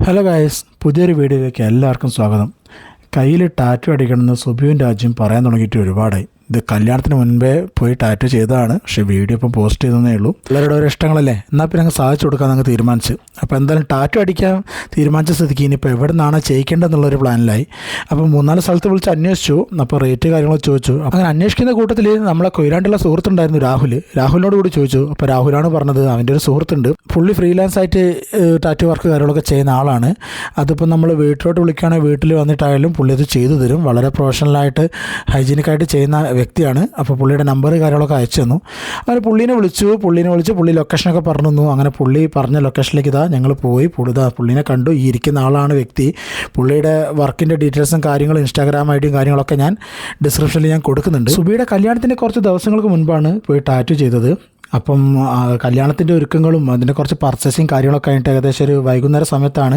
Hello guys, പുതിയൊരു വീഡിയോയിലേക്ക് എല്ലാവർക്കും സ്വാഗതം. കയ്യിൽ ടാറ്റു അടിക്കണമെന്ന് സുബിയും രാജ്യം പറയാൻ തുടങ്ങിയിട്ട് ഒരുപാടായി. ഇത് കല്യാണത്തിന് മുൻപേ പോയി ടാറ്റു ചെയ്തതാണ്, പക്ഷേ വീഡിയോ ഇപ്പം പോസ്റ്റ് ചെയ്തതേ ഉള്ളൂ. എല്ലാവരുടെ ഓരോ ഇഷ്ടങ്ങളല്ലേ, എന്നാൽ പിന്നെ അങ്ങ് സാധിച്ചു കൊടുക്കാൻ അങ്ങ് തീരുമാനിച്ചു. അപ്പോൾ എന്തായാലും ടാറ്റു അടിക്കാൻ തീരുമാനിച്ച സ്ഥിതിക്ക് ഇനിയിപ്പോൾ എവിടെ നിന്നാണ് ചെയ്യിക്കേണ്ടതെന്നുള്ളൊരു പ്ലാനിലായി. അപ്പോൾ 3-4 സ്ഥലത്ത് വിളിച്ച് അന്വേഷിച്ചു. അപ്പോൾ റേറ്റ് കാര്യങ്ങളൊക്കെ ചോദിച്ചു. അങ്ങനെ അന്വേഷിക്കുന്ന കൂട്ടത്തിൽ നമ്മളെ കൊയിലാണ്ടുള്ള സുഹൃത്തുണ്ടായിരുന്നു രാഹുലിനോട് കൂടി ചോദിച്ചു. അപ്പോൾ രാഹുലാണ് പറഞ്ഞത് അവൻ്റെ ഒരു സുഹൃത്തുണ്ട്, പുള്ളി ഫ്രീലാൻസ് ആയിട്ട് ടാറ്റു വർക്ക് കാര്യങ്ങളൊക്കെ ചെയ്യുന്ന ആളാണ്. അതിപ്പോൾ നമ്മൾ വീട്ടിലോട്ട് വിളിക്കുകയാണെങ്കിൽ വീട്ടിൽ വന്നിട്ടായാലും പുള്ളി അത് ചെയ്തു തരും. വളരെ പ്രൊഫഷണലായിട്ട് ഹൈജീനിക്കായിട്ട് ചെയ്യുന്ന വ്യക്തിയാണ്. അപ്പോൾ പുള്ളിയുടെ നമ്പർ കാര്യങ്ങളൊക്കെ അയച്ചു തന്നു. അങ്ങനെ പുള്ളീനെ വിളിച്ച് പുള്ളി ലൊക്കേഷനൊക്കെ പറഞ്ഞു തന്നു. അങ്ങനെ പുള്ളി പറഞ്ഞ ലൊക്കേഷനിലേക്ക് ഞങ്ങൾ പോയി. പുള്ളീനെ കണ്ടു. ഈ ഇരിക്കുന്ന ആളാണ് വ്യക്തി. പുള്ളിയുടെ വർക്കിൻ്റെ ഡീറ്റെയിൽസും കാര്യങ്ങളും ഇൻസ്റ്റാഗ്രാം ഐ ഡിയും കാര്യങ്ങളൊക്കെ ഞാൻ ഡിസ്ക്രിപ്ഷനിൽ ഞാൻ കൊടുക്കുന്നുണ്ട്. സുബിയുടെ കല്യാണത്തിന് കുറച്ച് ദിവസങ്ങൾക്ക് മുൻപാണ് പോയി ടാറ്റു ചെയ്തത്. അപ്പം കല്യാണത്തിൻ്റെ ഒരുക്കങ്ങളും അതിൻ്റെ കുറച്ച് പർച്ചേസിങ് കാര്യങ്ങളൊക്കെ ആയിട്ട് ഏകദേശം ഒരു വൈകുന്നേര സമയത്താണ്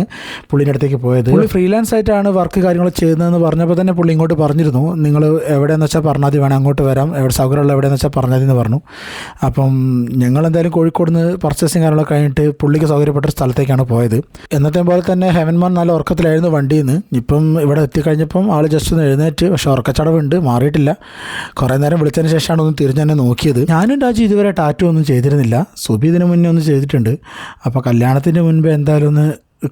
പുള്ളിൻ്റെ അടുത്തേക്ക് പോയത്. പുള്ളി ഫ്രീലാൻസ് ആയിട്ടാണ് വർക്ക് കാര്യങ്ങൾ ചെയ്യുന്നതെന്ന് പറഞ്ഞപ്പോൾ തന്നെ പുള്ളി ഇങ്ങോട്ട് പറഞ്ഞിരുന്നു, നിങ്ങൾ എവിടെയെന്ന് വെച്ചാൽ പറഞ്ഞാൽ മതി, വേണം അങ്ങോട്ട് വരാം, സൗകര്യമുള്ള എവിടെയെന്ന് വെച്ചാൽ പറഞ്ഞാൽ എന്ന് പറഞ്ഞു. അപ്പം ഞങ്ങൾ എന്തായാലും കോഴിക്കോട് നിന്ന് പർച്ചേസിങ് കാര്യങ്ങളൊക്കെ കഴിഞ്ഞിട്ട് പുള്ളിക്ക് സൗകര്യപ്പെട്ട സ്ഥലത്തേക്കാണ് പോയത്. എന്നത്തെ പോലെ തന്നെ ഹെവൻമാൻ നല്ല ഉറക്കത്തിലായിരുന്നു വണ്ടിയിൽ നിന്ന്. ഇപ്പം ഇവിടെ എത്തിക്കഴിഞ്ഞപ്പം ആൾ ജസ്റ്റ് ഒന്ന് എഴുന്നേറ്റ്, പക്ഷേ ഉറക്കച്ചടവുണ്ട്, മാറിയിട്ടില്ല. കുറേ നേരം വിളിച്ചതിന് ശേഷമാണ് ഒന്ന് തിരിഞ്ഞ് തന്നെ നോക്കിയത്. ഞാനും രാജു ഇതുവരെ ടാറ്റു ഒന്നും ചെയ്തിരുന്നില്ല. സുബി ഇതിന് മുന്നേ ഒന്ന് ചെയ്തിട്ടുണ്ട്. അപ്പോൾ കല്യാണത്തിന് മുൻപ് എന്തായാലും ഒന്ന്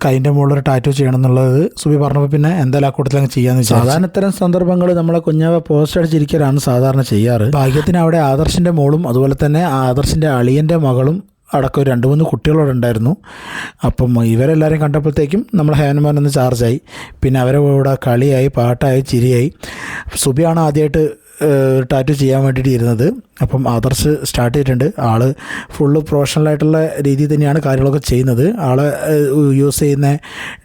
കൈൻ്റെ മുകളിലൊരു ടാറ്റു ചെയ്യണം എന്നുള്ളത് സുബി പറഞ്ഞപ്പോൾ പിന്നെ എന്തായാലും ആ കൂട്ടത്തിൽ അങ്ങ് ചെയ്യാമെന്ന് വെച്ചാൽ. സാധാരണ ഇത്തരം സന്ദർഭങ്ങൾ നമ്മളെ കുഞ്ഞാവ പോസ്റ്റ് അടിച്ചിരിക്കലാണ് സാധാരണ ചെയ്യാറ്. ഭാഗ്യത്തിന് അവിടെ ആദർശിൻ്റെ മോളും അതുപോലെ തന്നെ ആദർശിൻ്റെ അളിയൻ്റെ മകളും അടക്കം 2-3 കുട്ടികളോട് ഉണ്ടായിരുന്നു. അപ്പം ഇവരെല്ലാവരും കണ്ടപ്പോഴത്തേക്കും നമ്മൾ ഹേവൻമാൻ ഒന്ന് ചാർജായി. പിന്നെ അവരെ കൂടെ കളിയായി, പാട്ടായി, ചിരിയായി. സുബിയാണ് ആദ്യമായിട്ട് ടാറ്റു ചെയ്യാൻ വേണ്ടിയിട്ട് ഇരുന്നത്. അപ്പം ആദർശ് സ്റ്റാർട്ട് ചെയ്തിട്ടുണ്ട്. ആൾ ഫുള്ള് പ്രൊഫഷണലായിട്ടുള്ള രീതിയിൽ തന്നെയാണ് കാര്യങ്ങളൊക്കെ ചെയ്യുന്നത്. ആൾ യൂസ് ചെയ്യുന്ന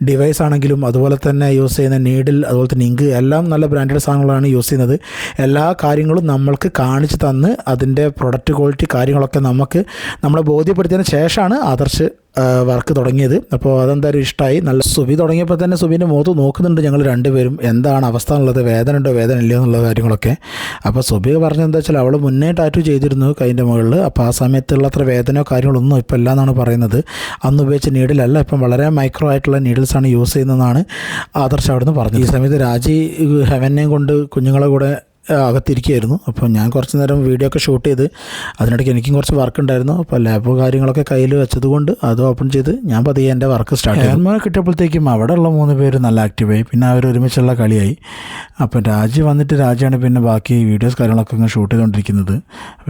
ഡിവൈസ് ആണെങ്കിലും അതുപോലെ തന്നെ യൂസ് ചെയ്യുന്ന നീഡിൽ അതുപോലെ തന്നെ ഇങ്ക് എല്ലാം നല്ല ബ്രാൻഡഡ് സാധനങ്ങളാണ് യൂസ് ചെയ്യുന്നത്. എല്ലാ കാര്യങ്ങളും നമ്മൾക്ക് കാണിച്ച് തന്ന് അതിൻ്റെ പ്രൊഡക്റ്റ് ക്വാളിറ്റി കാര്യങ്ങളൊക്കെ നമ്മളെ ബോധ്യപ്പെടുത്തിയതിന് ശേഷമാണ് ആദർശ് വർക്ക് തുടങ്ങിയത്. അപ്പോൾ അതെന്തായാലും ഇഷ്ടമായി. നല്ല സുബി തുടങ്ങിയപ്പോൾ തന്നെ സുബിൻ്റെ മുഖത്ത് നോക്കുന്നുണ്ട് ഞങ്ങൾ രണ്ടുപേരും, എന്താണ് അവസ്ഥ എന്നുള്ളത്, വേദന ഉണ്ടോ വേദന ഇല്ലയോ എന്നുള്ള കാര്യങ്ങളൊക്കെ. അപ്പോൾ സുബി പറഞ്ഞത് എന്താ വെച്ചാൽ അവൾ മുന്നേ ടാറ്റു ചെയ്തിരുന്നു കൈൻ്റെ മുകളിൽ. അപ്പോൾ ആ സമയത്തുള്ള അത്ര വേദനയോ കാര്യങ്ങളൊന്നും ഇപ്പോൾ ഇല്ല എന്നാണ് പറയുന്നത്. അന്ന് ഉപയോഗിച്ച നീഡിലല്ല, ഇപ്പം വളരെ മൈക്രോ ആയിട്ടുള്ള നീഡിൽസാണ് യൂസ് ചെയ്യുന്നതെന്നാണ് ആദർശ് അവിടുന്ന് പറഞ്ഞത്. ഈ സമയത്ത് രാജി ഹെവനെയും കൊണ്ട് കുഞ്ഞുങ്ങളെ കൂടെ അകത്തിരിക്കുകയായിരുന്നു. അപ്പോൾ ഞാൻ കുറച്ച് നേരം വീഡിയോ ഒക്കെ ഷൂട്ട് ചെയ്ത് അതിനിടയ്ക്ക് എനിക്കും കുറച്ച് വർക്ക് ഉണ്ടായിരുന്നു. അപ്പോൾ ലാബ് കാര്യങ്ങളൊക്കെ കയ്യിൽ വെച്ചതുകൊണ്ട് അത് ഓപ്പൺ ചെയ്ത് ഞാൻ പതിയെ എൻ്റെ വർക്ക് സ്റ്റാർട്ട് ചെയ്തു. ഹെവൻമാൻ കിട്ടിയപ്പോഴത്തേക്കും അവിടെയുള്ള 3 പേര് നല്ല ആക്റ്റീവായി. പിന്നെ അവർ ഒരുമിച്ചുള്ള കളിയായി. അപ്പോൾ രാജിയാണ് പിന്നെ ബാക്കി വീഡിയോസ് കാര്യങ്ങളൊക്കെ ഇങ്ങനെ ഷൂട്ട് ചെയ്തുകൊണ്ടിരിക്കുന്നത്.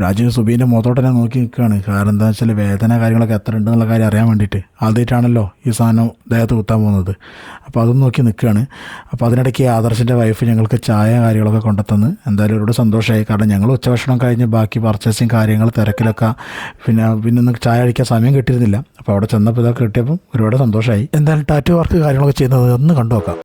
രാജി സുബീൻ്റെ മുഖത്തോട്ടനെ നോക്കി നിൽക്കുകയാണ്. കാരണം എന്താണെന്ന് വെച്ചാൽ വേദന കാര്യങ്ങളൊക്കെ എത്ര ഉണ്ടെന്നുള്ള കാര്യം അറിയാൻ വേണ്ടിയിട്ട്. ആദ്യമായിട്ടാണല്ലോ ഈ സാധനം ദേഹത്ത് കുത്താൻ പോകുന്നത്. അപ്പോൾ അതും നോക്കി നിൽക്കുകയാണ്. അപ്പോൾ അതിനിടയ്ക്ക് ആദർശിൻ്റെ വൈഫ് ഞങ്ങൾക്ക് ചായ കാര്യങ്ങളൊക്കെ കൊണ്ടുത്തന്ന് എന്തായാലും ഒരുപാട് സന്തോഷമായി. കാരണം ഞങ്ങൾ ഉച്ചഭക്ഷണം കഴിഞ്ഞ് ബാക്കി പർച്ചേസിങ് കാര്യങ്ങൾ തിരക്കിലൊക്കെ പിന്നെ ഒന്ന് ചായ അടിക്കാൻ സമയം കിട്ടിയിരുന്നില്ല. അപ്പോൾ അവിടെ ചെന്നപ്പോൾ ഇതൊക്കെ കിട്ടിയപ്പം ഒരുപാട് സന്തോഷമായി. എന്തായാലും ടാറ്റു വർക്ക് കാര്യങ്ങളൊക്കെ ചെയ്യുന്നത് ഒന്ന് കണ്ടു നോക്കാം.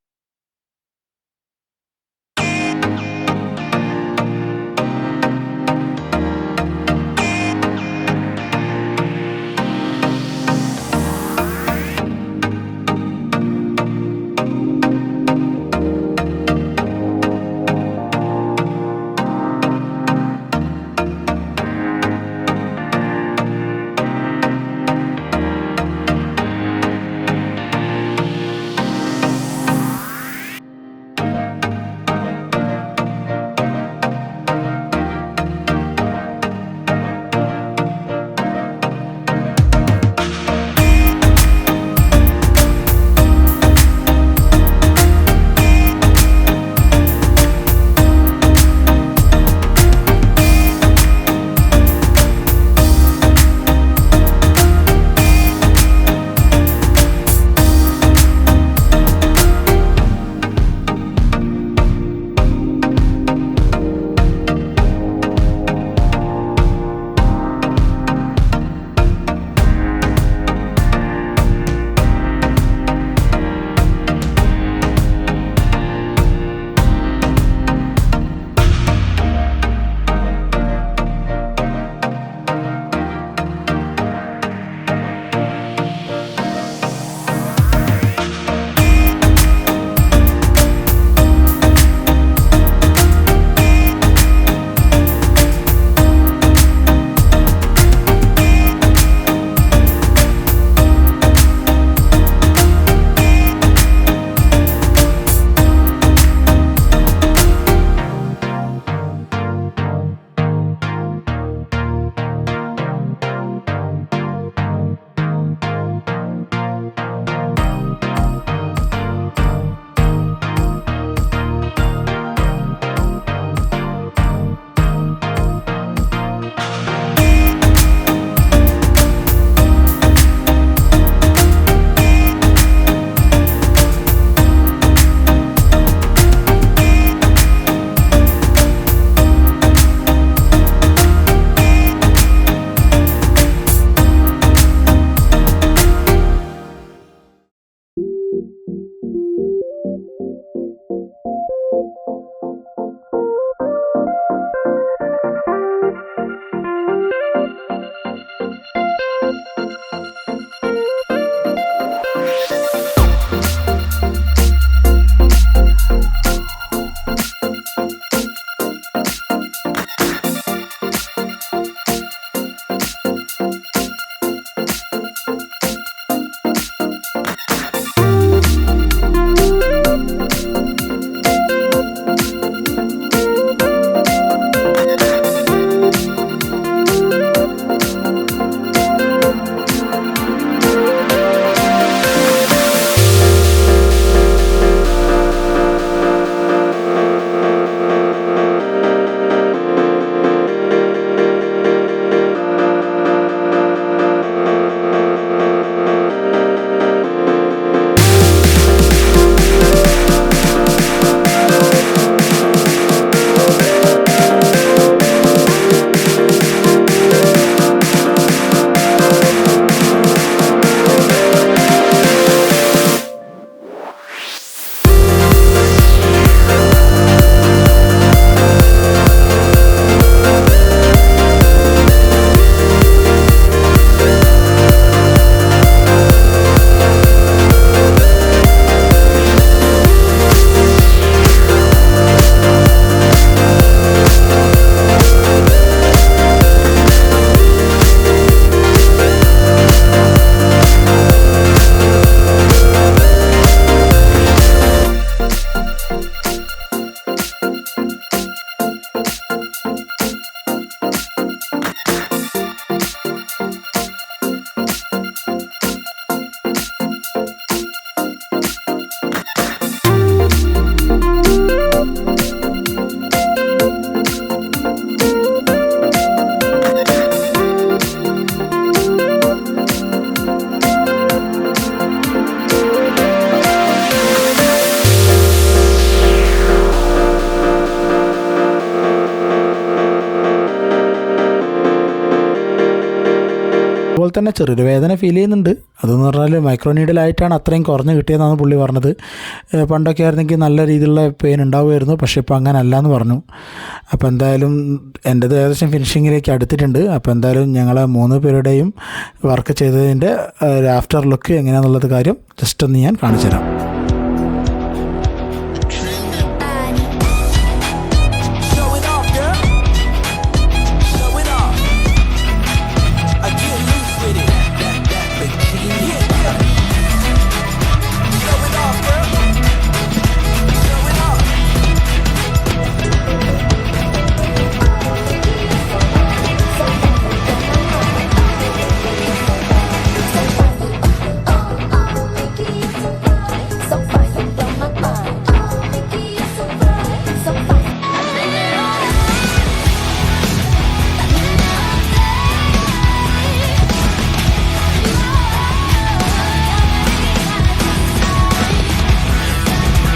അതുപോലെ തന്നെ ചെറിയൊരു വേദന ഫീൽ ചെയ്യുന്നുണ്ട്. അതെന്ന് പറഞ്ഞാൽ മൈക്രോനീഡിലായിട്ടാണ് അത്രയും കുറഞ്ഞ് കിട്ടിയതെന്നാണ് പുള്ളി പറഞ്ഞത്. പണ്ടൊക്കെ ആയിരുന്നെങ്കിൽ നല്ല രീതിയിലുള്ള പെയിൻ ഉണ്ടാവുമായിരുന്നു, പക്ഷേ ഇപ്പോൾ അങ്ങനെ അല്ല എന്ന് പറഞ്ഞു. അപ്പോൾ എന്തായാലും എൻ്റേത് ഏകദേശം ഫിനിഷിങ്ങിലേക്ക് അടുത്തിട്ടുണ്ട്. അപ്പോൾ എന്തായാലും ഞങ്ങളെ 3 പേരുടെയും വർക്ക് ചെയ്തതിൻ്റെ ഒരു ആഫ്റ്റർ ലുക്ക് എങ്ങനെയാണെന്നുള്ളത് കാര്യം ജസ്റ്റ് ഒന്ന് ഞാൻ കാണിച്ചു തരാം.